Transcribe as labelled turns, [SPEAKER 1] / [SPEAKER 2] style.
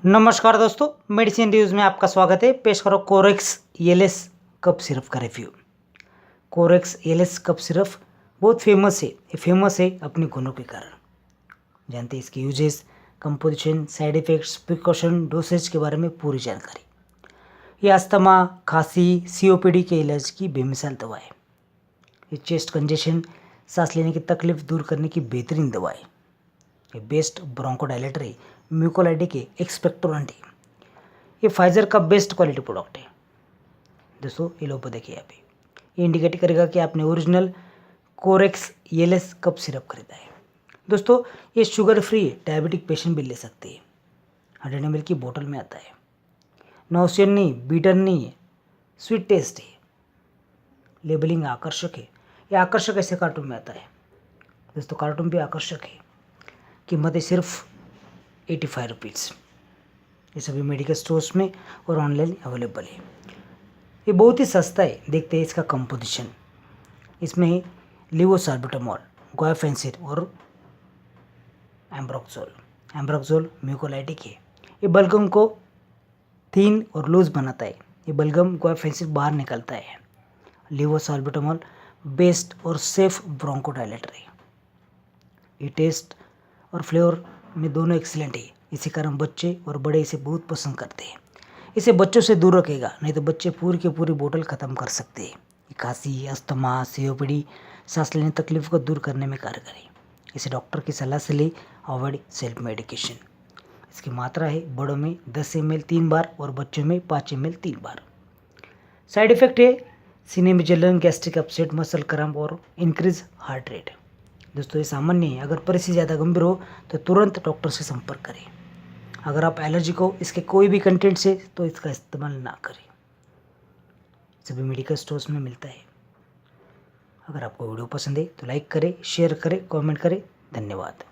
[SPEAKER 1] नमस्कार दोस्तों, medicine reviews में आपका स्वागत है। पेश करो कोरेक्स एलएस कफ सिरप का review. Corex LS cough syrup बहुत फेमस है। ये फेमस है अपने गुणों के कारण। जानते हैं इसके uses, composition, side effects, precaution, dosage के बारे में पूरी जानकारी। ये अस्थमा, खांसी, सीओपीडी के इलाज की बेमिसाल दवा है। ये चेस्ट कंजेशन, सांस लेने की तकलीफ दूर करने की बेहतरीन दवा है। ये बेस्ट ब्रोंकोडायलेटर है, म्यूकोलाइटिक है, एक्सपेक्टोरेंट है। ये फाइजर का बेस्ट क्वालिटी प्रोडक्ट है। दोस्तों ये लोगों देखिए यहाँ पे, ये इंडिकेट करेगा कि आपने original Corex LS cup syrup खरीदा है। दोस्तों ये शुगर फ्री है, डायबिटिक पेशेंट भी ले सकते हैं। 100 ml की बोतल में आता है। नौसियन नहीं, बीटर नहीं है, स्वीट टेस्ट है। लेबलिंग आकर्षक है। ये आकर्षक ऐसे कार्टून में आता है। दोस्तों कार्टून भी आकर्षक है। कीमत है सिर्फ 85 रुपीज़। ये सभी मेडिकल स्टोर्स में और ऑनलाइन अवेलेबल है। ये बहुत ही सस्ता है। देखते हैं इसका कंपोजिशन। इसमें लिवोसाल्बुटामॉल, गुआफेंसिन और एम्ब्रोक्सोल। एम्ब्रोक्सोल म्यूकोलाइटिक है। ये बलगम को थिन और लूज बनाता है। ये बलगम गुआफेंसिन बाहर निकलता है। लिवोसाल्बुटामॉल बेस्ट और सेफ ब्रोंकोडायलेटर है। ये टेस्ट और फ्लेवर में दोनों एक्सीलेंट है। इसी कारण बच्चे और बड़े इसे बहुत पसंद करते हैं। इसे बच्चों से दूर रखेगा, नहीं तो बच्चे पूरी की पूरी बोतल ख़त्म कर सकते हैं। ये खांसी, अस्थमा, सीओपीडी, सांस लेने तकलीफ को दूर करने में कारगर है। इसे डॉक्टर की सलाह से ले, अवॉइड सेल्फ मेडिकेशन। इसकी मात्रा है बड़ों में 10 ml 3 बार और बच्चों में 5 ml 3 बार। साइड इफेक्ट है सीने में जलन, गैस्ट्रिक अपसेट, मसल क्रैम्प और इंक्रीज हार्ट रेट। दोस्तों ये सामान्य है। अगर परिस्थिति ज़्यादा गंभीर हो तो तुरंत डॉक्टर से संपर्क करें। अगर आप एलर्जिक हो इसके कोई भी कंटेंट से तो इसका इस्तेमाल ना करें। सभी मेडिकल स्टोर्स में मिलता है। अगर आपको वीडियो पसंद है तो लाइक करें, शेयर करें, कमेंट करें। धन्यवाद।